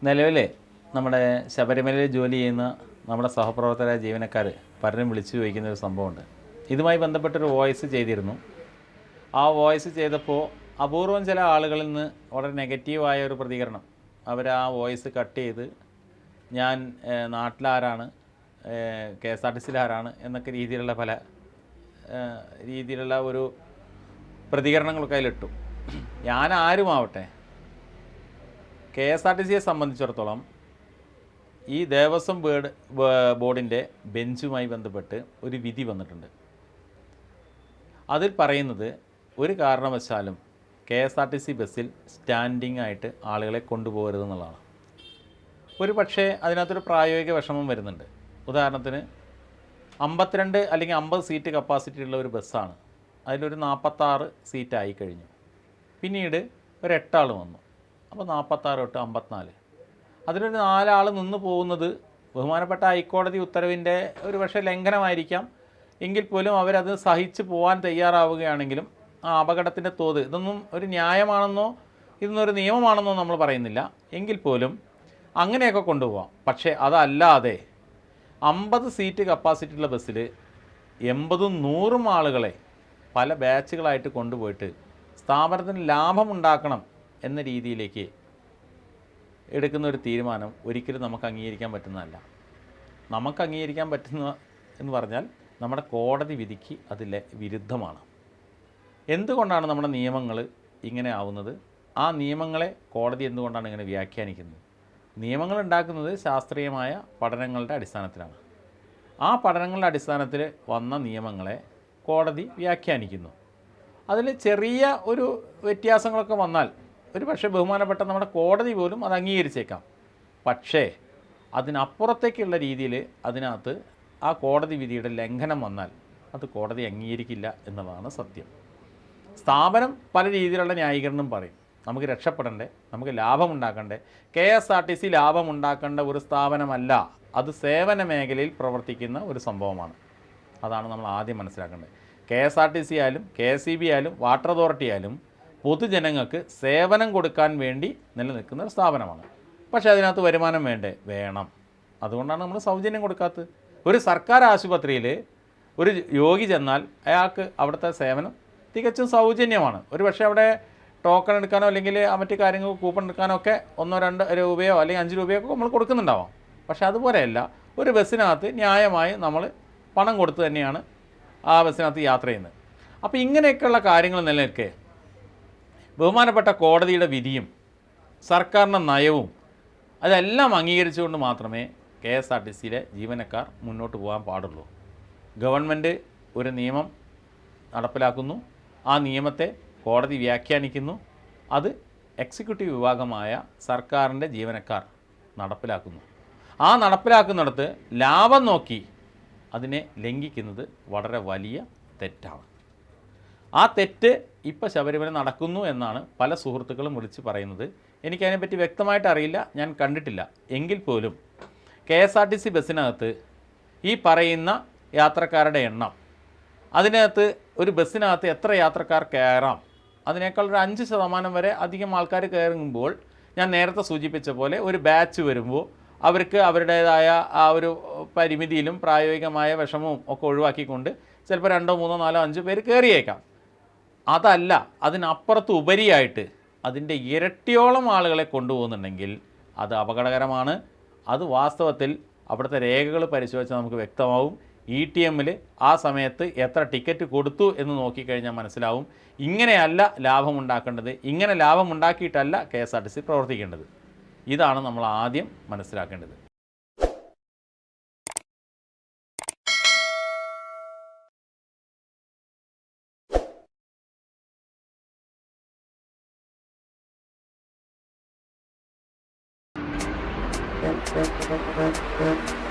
നിലവിൽ നമ്മുടെ ശബരിമലയിൽ ജോലി ചെയ്യുന്ന നമ്മുടെ സഹപ്രവർത്തകരായ ജീവനക്കാർ പലരും വിളിച്ചു ചോദിക്കുന്ന ഒരു സംഭവമുണ്ട്. ഇതുമായി ബന്ധപ്പെട്ടൊരു വോയിസ് ചെയ്തിരുന്നു. ആ വോയിസ് ചെയ്തപ്പോൾ അപൂർവം ചില ആളുകളിൽ നിന്ന് വളരെ നെഗറ്റീവായ ഒരു പ്രതികരണം. അവർ ആ വോയിസ് കട്ട് ചെയ്ത് ഞാൻ നാട്ടിലാരാണ്, കെ എസ് ആർ ടി സിയിലാരാണ് എന്നൊക്കെ രീതിയിലുള്ള പല രീതിയിലുള്ള ഒരു പ്രതികരണങ്ങളൊക്കെ അതിലിട്ടു. ഞാൻ ആരുമാവട്ടെ, കെ എസ് ആർ ടി സിയെ സംബന്ധിച്ചിടത്തോളം ഈ ദേവസ്വം ബോർഡിൻ്റെ ബെഞ്ചുമായി ബന്ധപ്പെട്ട് ഒരു വിധി വന്നിട്ടുണ്ട്. അതിൽ പറയുന്നത് ഒരു കാരണവശാലും K S R T C ബസ്സിൽ സ്റ്റാൻഡിംഗ് ആയിട്ട് ആളുകളെ കൊണ്ടുപോകരുതെന്നുള്ളതാണ്. ഒരു പക്ഷേ അതിനകത്തൊരു പ്രായോഗിക വിഷമം വരുന്നുണ്ട്. ഉദാഹരണത്തിന് 52 അല്ലെങ്കിൽ 50 സീറ്റ് കപ്പാസിറ്റി ഉള്ള ഒരു ബസ്സാണ്. അതിലൊരു 46 സീറ്റായി കഴിഞ്ഞു. പിന്നീട് ഒരു 8 ആൾ വന്നു. അപ്പോൾ 46 തൊട്ട് 54. അതിലൊരു 4 ആൾ നിന്ന് പോകുന്നത് ബഹുമാനപ്പെട്ട ഹൈക്കോടതി ഉത്തരവിൻ്റെ ഒരു പക്ഷേ ലംഘനമായിരിക്കാം. എങ്കിൽ പോലും അവരത് സഹിച്ച് പോകാൻ തയ്യാറാവുകയാണെങ്കിലും ആ അപകടത്തിൻ്റെ തോത് ഇതൊന്നും ഒരു ന്യായമാണെന്നോ ഇതൊന്നൊരു നിയമമാണെന്നോ നമ്മൾ പറയുന്നില്ല. എങ്കിൽ പോലും അങ്ങനെയൊക്കെ കൊണ്ടുപോകാം. പക്ഷേ അതല്ലാതെ 50 സീറ്റ് കപ്പാസിറ്റിയുള്ള ബസ്സിൽ 80ഉം 100ഉം ആളുകളെ പല ബാച്ചുകളായിട്ട് കൊണ്ടുപോയിട്ട് സ്ഥാപനത്തിന് ലാഭമുണ്ടാക്കണം എന്ന രീതിയിലേക്ക് എടുക്കുന്ന ഒരു തീരുമാനം ഒരിക്കലും നമുക്ക് അംഗീകരിക്കാൻ പറ്റുന്നതല്ല. നമുക്ക് അംഗീകരിക്കാൻ പറ്റുന്ന എന്ന് പറഞ്ഞാൽ നമ്മുടെ കോടതി വിധിക്ക് അതിലെ വിരുദ്ധമാണ്. എന്തുകൊണ്ടാണ് നമ്മുടെ നിയമങ്ങൾ ഇങ്ങനെ ആവുന്നത്? ആ നിയമങ്ങളെ കോടതി എന്തുകൊണ്ടാണ് ഇങ്ങനെ വ്യാഖ്യാനിക്കുന്നത്? നിയമങ്ങൾ ഉണ്ടാക്കുന്നത് ശാസ്ത്രീയമായ പഠനങ്ങളുടെ അടിസ്ഥാനത്തിലാണ്. ആ പഠനങ്ങളുടെ അടിസ്ഥാനത്തിൽ വന്ന നിയമങ്ങളെ കോടതി വ്യാഖ്യാനിക്കുന്നു. അതിൽ ചെറിയ ഒരു വ്യത്യാസങ്ങളൊക്കെ വന്നാൽ ഒരു പക്ഷേ ബഹുമാനപ്പെട്ട നമ്മുടെ കോടതി പോലും അത് അംഗീകരിച്ചേക്കാം. പക്ഷേ അതിനപ്പുറത്തേക്കുള്ള രീതിയിൽ അതിനകത്ത് ആ കോടതി വിധിയുടെ ലംഘനം വന്നാൽ അത് കോടതി അംഗീകരിക്കില്ല എന്നതാണ് സത്യം. സ്ഥാപനം പല രീതിയിലുള്ള ന്യായീകരണം പറയും. നമുക്ക് രക്ഷപ്പെടണ്ടേ, നമുക്ക് ലാഭമുണ്ടാക്കണ്ടേ. K S R T C ലാഭമുണ്ടാക്കേണ്ട ഒരു സ്ഥാപനമല്ല, അത് സേവന മേഖലയിൽ പ്രവർത്തിക്കുന്ന ഒരു സംഭവമാണ്. അതാണ് നമ്മൾ ആദ്യം മനസ്സിലാക്കേണ്ടത്. K S R T C ആയാലും കെ എസ് ഇ ബി ആയാലും വാട്ടർ അതോറിറ്റി ആയാലും പൊതുജനങ്ങൾക്ക് സേവനം കൊടുക്കാൻ വേണ്ടി നിലനിൽക്കുന്ന ഒരു സ്ഥാപനമാണ്. പക്ഷേ അതിനകത്ത് വരുമാനം വേണ്ടേ? വേണം. അതുകൊണ്ടാണ് നമ്മൾ സൗജന്യം കൊടുക്കാത്തത്. ഒരു സർക്കാർ ആശുപത്രിയിൽ ഒരു രോഗി ചെന്നാൽ അയാൾക്ക് അവിടുത്തെ സേവനം തികച്ചും സൗജന്യമാണ്. ഒരു പക്ഷേ അവിടെ ടോക്കൺ എടുക്കാനോ അല്ലെങ്കിൽ മറ്റു കാര്യങ്ങൾക്ക് കൂപ്പൺ എടുക്കാനോ ഒക്കെ 1-2 രൂപയോ അല്ലെങ്കിൽ 5 രൂപയോ ഒക്കെ നമ്മൾ കൊടുക്കുന്നുണ്ടാവാം. പക്ഷേ അതുപോലെയല്ല, ഒരു ബസ്സിനകത്ത് ന്യായമായി നമ്മൾ പണം കൊടുത്ത് തന്നെയാണ് ആ ബസ്സിനകത്ത് യാത്ര ചെയ്യുന്നത്. അപ്പോൾ ഇങ്ങനെയൊക്കെയുള്ള കാര്യങ്ങൾ നിലനിൽക്കെ ബഹുമാനപ്പെട്ട കോടതിയുടെ വിധിയും സർക്കാരിൻ്റെ നയവും അതെല്ലാം അംഗീകരിച്ചുകൊണ്ട് മാത്രമേ കെ എസ് ആർ ടി സിയിലെ ജീവനക്കാർ മുന്നോട്ട് പോകാൻ പാടുള്ളൂ. ഗവൺമെൻറ് ഒരു നിയമം നടപ്പിലാക്കുന്നു, ആ നിയമത്തെ കോടതി വ്യാഖ്യാനിക്കുന്നു, അത് എക്സിക്യൂട്ടീവ് വിഭാഗമായ സർക്കാരിൻ്റെ ജീവനക്കാർ നടപ്പിലാക്കുന്നു. ആ നടപ്പിലാക്കുന്നിടത്ത് ലാഭം നോക്കി അതിനെ ലംഘിക്കുന്നത് വളരെ വലിയ തെറ്റാണ്. ആ തെറ്റ് ഇപ്പോൾ ശബരിമല നടക്കുന്നു എന്നാണ് പല സുഹൃത്തുക്കളും വിളിച്ച് പറയുന്നത്. എനിക്കതിനെപ്പറ്റി വ്യക്തമായിട്ട് അറിയില്ല, ഞാൻ കണ്ടിട്ടില്ല. എങ്കിൽ പോലും K S R T C ബസ്സിനകത്ത് ഈ പറയുന്ന യാത്രക്കാരുടെ എണ്ണം, അതിനകത്ത് ഒരു ബസ്സിനകത്ത് എത്ര യാത്രക്കാർ കയറാം, അതിനേക്കാൾ ഒരു 5% വരെ അധികം ആൾക്കാർ കയറുമ്പോൾ ഞാൻ നേരത്തെ സൂചിപ്പിച്ച പോലെ ഒരു ബാച്ച് വരുമ്പോൾ അവർക്ക് അവരുടേതായ ആ ഒരു പരിമിതിയിലും പ്രായോഗികമായ വിഷമവും ഒക്കെ ഒഴിവാക്കിക്കൊണ്ട് ചിലപ്പോൾ 2, 3, 4, 5 പേര് കയറിയേക്കാം. അതല്ല, അതിനപ്പുറത്ത് ഉപരിയായിട്ട് അതിൻ്റെ ഇരട്ടിയോളം ആളുകളെ കൊണ്ടുപോകുന്നുണ്ടെങ്കിൽ അത് അപകടകരമാണ്. അത് വാസ്തവത്തിൽ അവിടുത്തെ രേഖകൾ പരിശോധിച്ചാൽ നമുക്ക് വ്യക്തമാവും. ETMൽ ആ സമയത്ത് എത്ര ടിക്കറ്റ് കൊടുത്തു എന്ന് നോക്കിക്കഴിഞ്ഞാൽ മനസ്സിലാവും. ഇങ്ങനെയല്ല ലാഭമുണ്ടാക്കേണ്ടത്, ഇങ്ങനെ ലാഭമുണ്ടാക്കിയിട്ടല്ല K S R T C പ്രവർത്തിക്കേണ്ടത്. ഇതാണ് നമ്മൾ ആദ്യം മനസ്സിലാക്കേണ്ടത്. Thank you.